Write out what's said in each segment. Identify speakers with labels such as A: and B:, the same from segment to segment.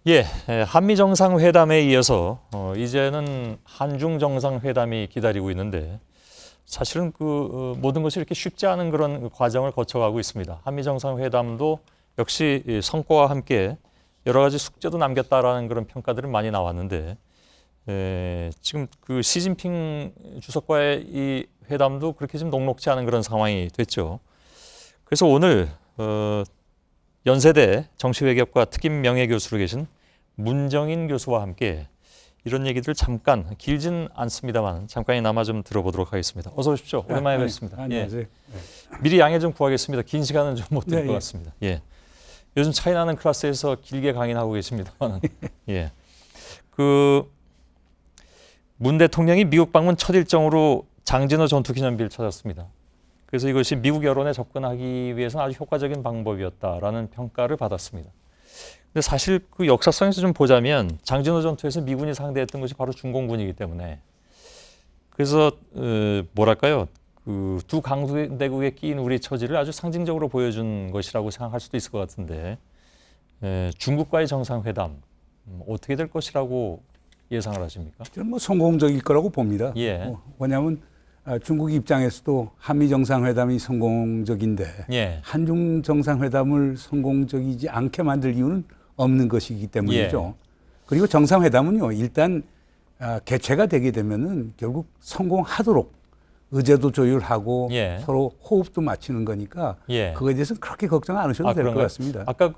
A: 예, 한미 정상회담에 이어서 이제는 한중 정상회담이 기다리고 있는데 사실은 모든 것이 이렇게 쉽지 않은 그런 과정을 거쳐가고 있습니다. 한미 정상회담도 역시 이 성과와 함께 여러 가지 숙제도 남겼다라는 그런 평가들은 많이 나왔는데 지금 시진핑 주석과의 이 회담도 그렇게 좀 녹록지 않은 그런 상황이 됐죠. 그래서 오늘 연세대 정치외교과 특임 명예교수로 계신 문정인 교수와 함께 이런 얘기들 잠깐, 길진 않습니다만 잠깐이나마 좀 들어보도록 하겠습니다. 어서 오십시오. 오랜만에 뵙습니다.
B: 안녕하세요.
A: 예. 미리 양해 좀 구하겠습니다. 긴 시간은 좀 못 들 것 같습니다. 예. 요즘 차이나는 클래스에서 길게 강의하고 계십니다만, 예. 문 대통령이 미국 방문 첫 일정으로 장진호 전투기념비를 찾았습니다. 그래서 이것이 미국 여론에 접근하기 위해서는 아주 효과적인 방법이었다라는 평가를 받았습니다. 근데 사실 역사성에서 좀 보자면 장진호 전투에서 미군이 상대했던 것이 바로 중공군이기 때문에 그래서 뭐랄까요, 두 강대국에 끼인 우리 처지를 아주 상징적으로 보여준 것이라고 생각할 수도 있을 것 같은데 중국과의 정상회담 어떻게 될 것이라고 예상을 하십니까?
B: 저는 성공적일 거라고 봅니다.
A: 예.
B: 왜냐하면 중국 입장에서도 한미 정상회담이 성공적인데 한중 정상회담을 성공적이지 않게 만들 이유는 없는 것이기 때문이죠. 그리고 정상회담은요, 일단 개최가 되게 되면은 결국 성공하도록 의제도 조율하고 서로 호흡도 맞추는 거니까 그거에 대해서는 그렇게 걱정 안 하셔도 될 것 같습니다.
A: 아까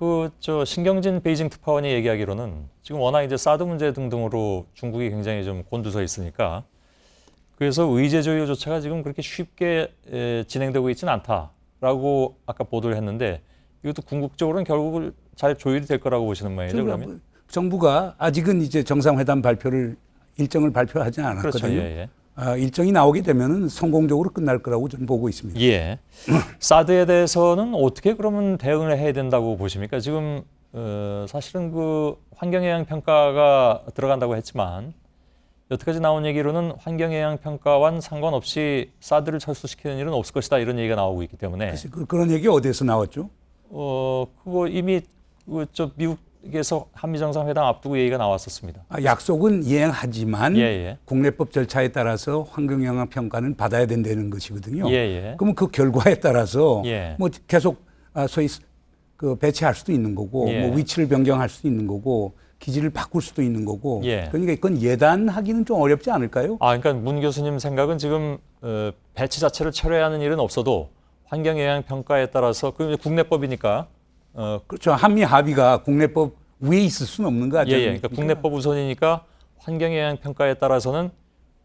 A: 신경진 베이징 특파원이 얘기하기로는 지금 워낙 이제 사드 문제 등등으로 중국이 굉장히 좀 곤두서 있으니까 그래서 의제 조율조차가 지금 그렇게 쉽게 진행되고 있지는 않다라고 아까 보도를 했는데 이것도 궁극적으로는 결국은 잘 조율이 될 거라고 보시는 모양이죠, 그러면?
B: 정부가 아직은 이제 정상회담 일정을 발표하지 않았거든요.
A: 그렇죠.
B: 일정이 나오게 되면은 성공적으로 끝날 거라고 저는 보고 있습니다.
A: 예. 사드에 대해서는 어떻게 그러면 대응을 해야 된다고 보십니까? 지금 사실은 환경영향 평가가 들어간다고 했지만 여태까지 나온 얘기로는 환경영향 평가와는 상관없이 사드를 철수시키는 일은 없을 것이다 이런 얘기가 나오고 있기 때문에.
B: 그런 얘기 어디에서 나왔죠?
A: 그거 이미 미국에서 한미 정상회담 앞두고 얘기가 나왔었습니다.
B: 약속은 이행하지만 국내법 절차에 따라서 환경영향 평가는 받아야 된다는 것이거든요. 그러면 그 결과에 따라서 뭐 계속 소위 배치할 수도 있는 거고, 뭐 위치를 변경할 수도 있는 거고, 기지를 바꿀 수도 있는 거고, 그러니까 이건 예단하기는 좀 어렵지 않을까요?
A: 그러니까 문 교수님 생각은 지금 배치 자체를 철회하는 일은 없어도 환경영향 평가에 따라서 국내법이니까.
B: 그렇죠. 한미 합의가 국내법 위에 있을 수는 없는 거 같아요.
A: 그러니까 국내법 우선이니까 환경영향 평가에 따라서는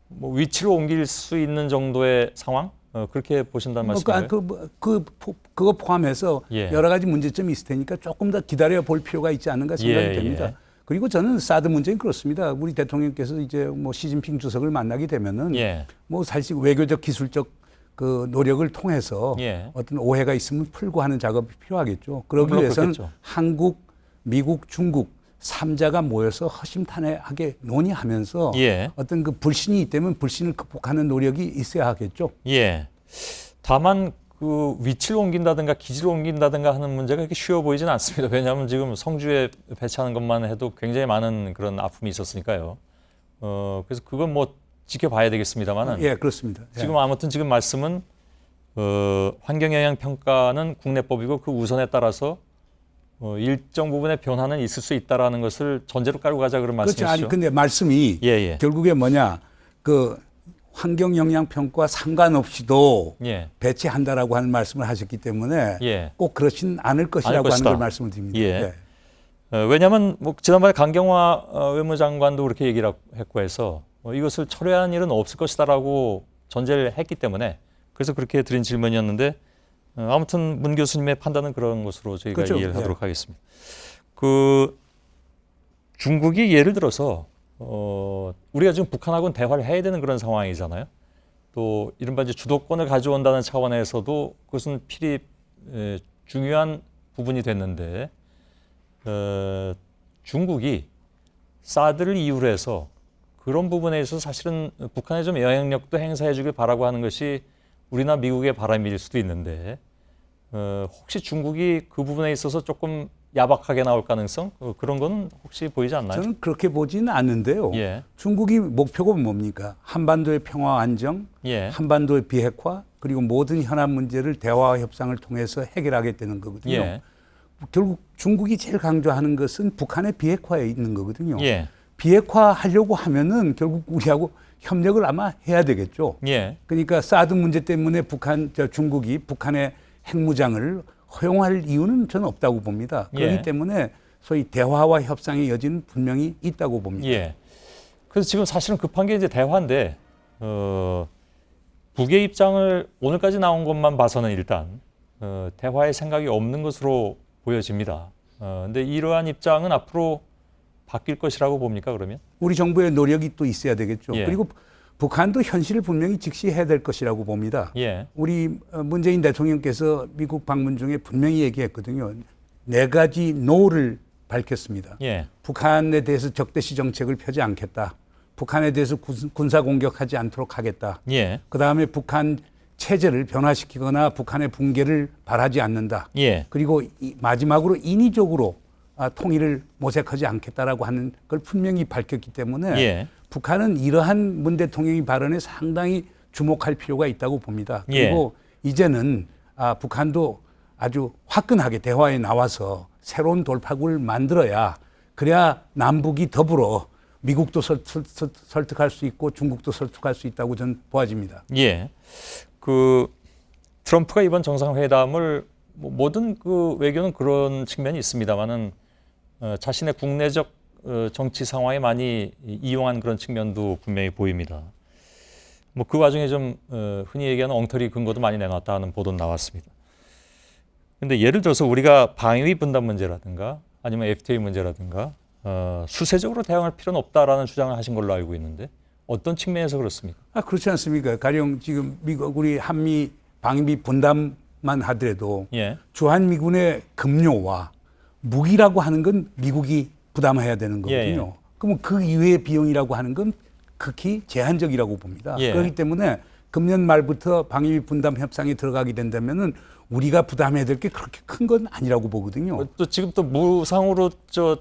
A: 뭐 위치를 옮길 수 있는 정도의 상황 그렇게 보신다는 말씀이에요?
B: 그거 포함해서 여러 가지 문제점이 있을 테니까 조금 더 기다려 볼 필요가 있지 않는가 생각이 됩니다. 그리고 저는 사드 문제는 그렇습니다. 우리 대통령께서 이제 뭐 시진핑 주석을 만나게 되면은 뭐 사실 외교적 기술적 노력을 통해서 어떤 오해가 있으면 풀고 하는 작업이 필요하겠죠. 그러기 위해서는 한국, 미국, 중국 3자가 모여서 허심탄회하게 논의하면서 어떤 불신이 있다면 불신을 극복하는 노력이 있어야 하겠죠.
A: 다만 위치를 옮긴다든가 기지를 옮긴다든가 하는 문제가 그렇게 쉬워 보이지는 않습니다. 왜냐하면 지금 성주에 배치하는 것만 해도 굉장히 많은 그런 아픔이 있었으니까요. 그래서 그건 뭐 지켜봐야 되겠습니다만은.
B: 그렇습니다.
A: 지금 아무튼 지금 말씀은 환경영향 평가는 국내법이고 그 우선에 따라서 일정 부분의 변화는 있을 수 있다라는 것을 전제로 깔고 가자 그런 말씀이시죠?
B: 그렇죠. 아니 근데 말씀이 결국에 뭐냐 환경 영향 평가 상관없이도 배치한다라고 하는 말씀을 하셨기 때문에 꼭 그렇진 않을 것이라고 하는 걸 말씀을 드립니다.
A: 왜냐하면 뭐 지난번에 강경화 외무장관도 그렇게 얘기를 했고 해서 이것을 철회하는 일은 없을 것이다라고 전제를 했기 때문에 그래서 그렇게 드린 질문이었는데 아무튼 문 교수님의 판단은 그런 것으로 저희가 이해를 하도록 하겠습니다. 중국이 예를 들어서 우리가 지금 북한하고는 대화를 해야 되는 그런 상황이잖아요. 또 이른바 이제 주도권을 가져온다는 차원에서도 그것은 필히 중요한 부분이 됐는데 중국이 사드를 이유로 해서 그런 부분에 있어서 사실은 북한에 좀 영향력도 행사해 주길 바라고 하는 것이 우리나 미국의 바람일 수도 있는데 혹시 중국이 그 부분에 있어서 조금 야박하게 나올 가능성 그런 건 혹시 보이지 않나요?
B: 저는 그렇게 보지는 않는데요.
A: 예.
B: 중국이 목표가 뭡니까? 한반도의 평화 안정,
A: 예.
B: 한반도의 비핵화, 그리고 모든 현안 문제를 대화와 협상을 통해서 해결하겠다는 거거든요.
A: 예.
B: 결국 중국이 제일 강조하는 것은 북한의 비핵화에 있는 거거든요.
A: 예.
B: 비핵화하려고 하면은 결국 우리하고 협력을 아마 해야 되겠죠.
A: 예.
B: 그러니까 사드 문제 때문에 중국이 북한의 핵무장을 허용할 이유는 저는 없다고 봅니다. 그렇기
A: 예.
B: 때문에 소위 대화와 협상의 여지는 분명히 있다고 봅니다.
A: 예. 그래서 지금 사실은 급한 게 이제 대화인데 북의 입장을 오늘까지 나온 것만 봐서는 일단 대화의 생각이 없는 것으로 보여집니다. 근데 이러한 입장은 앞으로 바뀔 것이라고 봅니까, 그러면?
B: 우리 정부의 노력이 또 있어야 되겠죠.
A: 예.
B: 그리고 북한도 현실을 분명히 직시해야 될 것이라고 봅니다.
A: 예.
B: 우리 문재인 대통령께서 미국 방문 중에 분명히 얘기했거든요. 4가지 노를 밝혔습니다.
A: 예.
B: 북한에 대해서 적대시 정책을 펴지 않겠다. 북한에 대해서 군사 공격하지 않도록 하겠다.
A: 예.
B: 그다음에 북한 체제를 변화시키거나 북한의 붕괴를 바라지 않는다.
A: 예.
B: 그리고 마지막으로 인위적으로 통일을 모색하지 않겠다라고 하는 걸 분명히 밝혔기 때문에
A: 예.
B: 북한은 이러한 문 대통령의 발언에 상당히 주목할 필요가 있다고 봅니다. 그리고 이제는 북한도 아주 화끈하게 대화에 나와서 새로운 돌파구를 만들어야 그래야 남북이 더불어 미국도 설득할 수 있고 중국도 설득할 수 있다고 저는 보아집니다.
A: 예. 트럼프가 이번 정상회담을 모든 외교는 그런 측면이 있습니다만은 자신의 국내적 정치 상황에 많이 이용한 그런 측면도 분명히 보입니다. 그 와중에 좀 흔히 얘기하는 엉터리 근거도 많이 내놨다 하는 보도는 나왔습니다. 근데 예를 들어서 우리가 방위 분담 문제라든가 아니면 FTA 문제라든가 수세적으로 대응할 필요는 없다라는 주장을 하신 걸로 알고 있는데 어떤 측면에서 그렇습니까?
B: 그렇지 않습니까? 가령 지금 우리 한미 방위 분담만 하더라도
A: 예.
B: 주한미군의 급료와 무기라고 하는 건 미국이 부담해야 되는 거거든요.
A: 예.
B: 그러면 그 이외의 비용이라고 하는 건 극히 제한적이라고 봅니다.
A: 예.
B: 그렇기 때문에 금년 말부터 방위 분담 협상에 들어가게 된다면은 우리가 부담해야 될 게 그렇게 큰 건 아니라고 보거든요.
A: 또 지금 또 무상으로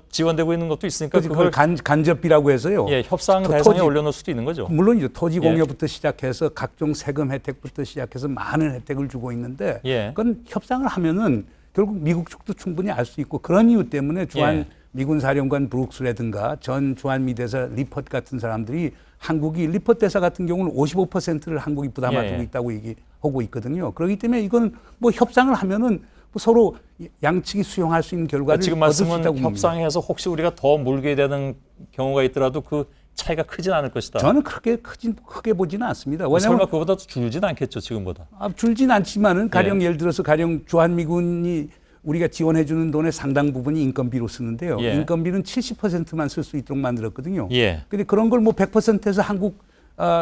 A: 지원되고 있는 것도 있으니까
B: 그걸 간접비라고 해서요.
A: 예, 협상 대상에 올려놓을 수도 있는 거죠.
B: 물론이죠. 토지 공여부터 시작해서 각종 세금 혜택부터 시작해서 많은 혜택을 주고 있는데 그건 협상을 하면은 결국 미국 측도 충분히 알 수 있고 그런 이유 때문에 주한 미군 사령관 브룩스라든가 전 주한미 대사 리퍼트 같은 사람들이 한국이 리퍼트 대사 같은 경우는 55%를 한국이 부담하고 있다고 얘기하고 있거든요. 그렇기 때문에 이건 협상을 하면은 서로 양측이 수용할 수 있는 결과를
A: 지금
B: 얻을 수
A: 말씀은
B: 있다고
A: 협상해서 혹시 우리가 더 물게 되는 경우가 있더라도 그 차이가 크진 않을 것이다.
B: 저는 크게 보지는 않습니다. 왜냐하면
A: 설마 그보다 줄진 않겠죠, 지금보다.
B: 줄진 않지만은 가령 예를 들어서 주한미군이 우리가 지원해주는 돈의 상당 부분이 인건비로 쓰는데요. 인건비는 70%만 쓸 수 있도록 만들었거든요. 그런데 그런 걸 100%에서 한국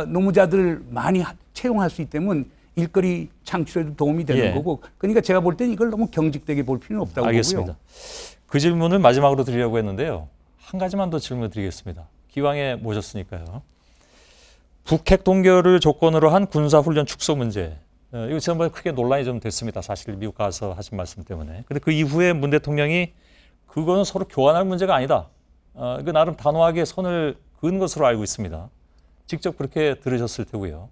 B: 노무자들 많이 채용할 수 있다면 일거리 창출에도 도움이 되는 거고. 그러니까 제가 볼 때는 이걸 너무 경직되게 볼 필요는 없다고
A: 알겠습니다.
B: 보고요.
A: 그 질문을 마지막으로 드리려고 했는데요. 한 가지만 더 질문을 드리겠습니다. 기왕에 모셨으니까요. 북핵 동결을 조건으로 한 군사훈련 축소 문제. 이거 지난번에 크게 논란이 좀 됐습니다. 사실 미국 가서 하신 말씀 때문에. 근데 그 이후에 문 대통령이 그거는 서로 교환할 문제가 아니다. 이거 나름 단호하게 선을 그은 것으로 알고 있습니다. 직접 그렇게 들으셨을 테고요.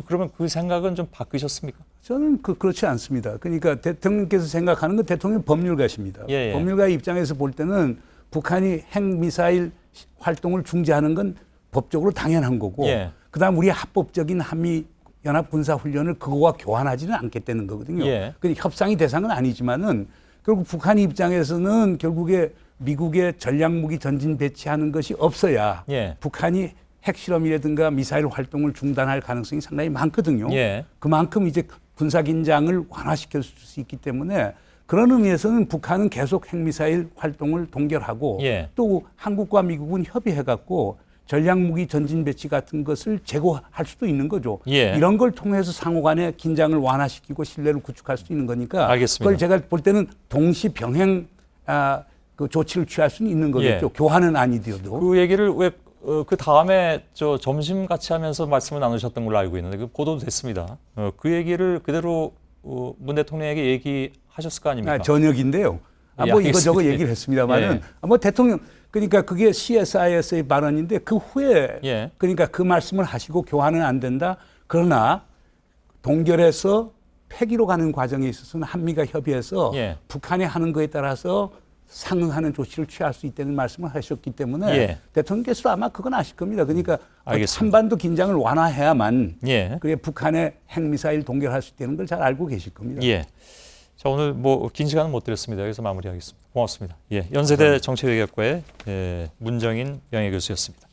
A: 그러면 그 생각은 좀 바뀌셨습니까?
B: 저는 그렇지 않습니다. 그러니까 대통령께서 생각하는 건 대통령 법률가십니다. 법률가의 입장에서 볼 때는 북한이 핵미사일 활동을 중지하는 건 법적으로 당연한 거고 그다음 우리 합법적인 한미 연합 군사 훈련을 그거와 교환하지는 않겠다는 거거든요. 그러니까 협상이 대상은 아니지만은 결국 북한 입장에서는 결국에 미국의 전략무기 전진 배치하는 것이 없어야 북한이 핵실험이라든가 미사일 활동을 중단할 가능성이 상당히 많거든요. 그만큼 이제 군사 긴장을 완화시킬 수 있기 때문에 그런 의미에서는 북한은 계속 핵미사일 활동을 동결하고 또 한국과 미국은 협의해갖고 전략무기 전진 배치 같은 것을 제고할 수도 있는 거죠. 이런 걸 통해서 상호간의 긴장을 완화시키고 신뢰를 구축할 수 있는 거니까 그걸 제가 볼 때는 동시 병행 그 조치를 취할 수는 있는 거겠죠. 교환은 아니더라도.
A: 그 얘기를 왜 그 다음에 점심 같이 하면서 말씀을 나누셨던 걸로 알고 있는데 그 보도도 됐습니다. 그 얘기를 그대로 문 대통령에게 얘기하셨을 거 아닙니까?
B: 저녁인데요. 뭐 이거저거 얘기를 했습니다만은
A: 예.
B: 뭐 대통령 그러니까 그게 CSIS의 발언인데 그 후에
A: 예.
B: 그러니까 그 말씀을 하시고 교환은 안 된다. 그러나 동결해서 폐기로 가는 과정에 있어서는 한미가 협의해서
A: 예.
B: 북한이 하는 거에 따라서 상응하는 조치를 취할 수 있다는 말씀을 하셨기 때문에
A: 예.
B: 대통령께서도 아마 그건 아실 겁니다. 그러니까
A: 알겠습니다.
B: 한반도 긴장을 완화해야만
A: 예.
B: 그래 북한의 핵미사일 동결할 수 있다는 걸 잘 알고 계실 겁니다.
A: 예. 자, 오늘 뭐 긴 시간은 못 드렸습니다. 여기서 마무리하겠습니다. 고맙습니다. 예. 연세대 정치외교학과의 문정인 명예교수였습니다.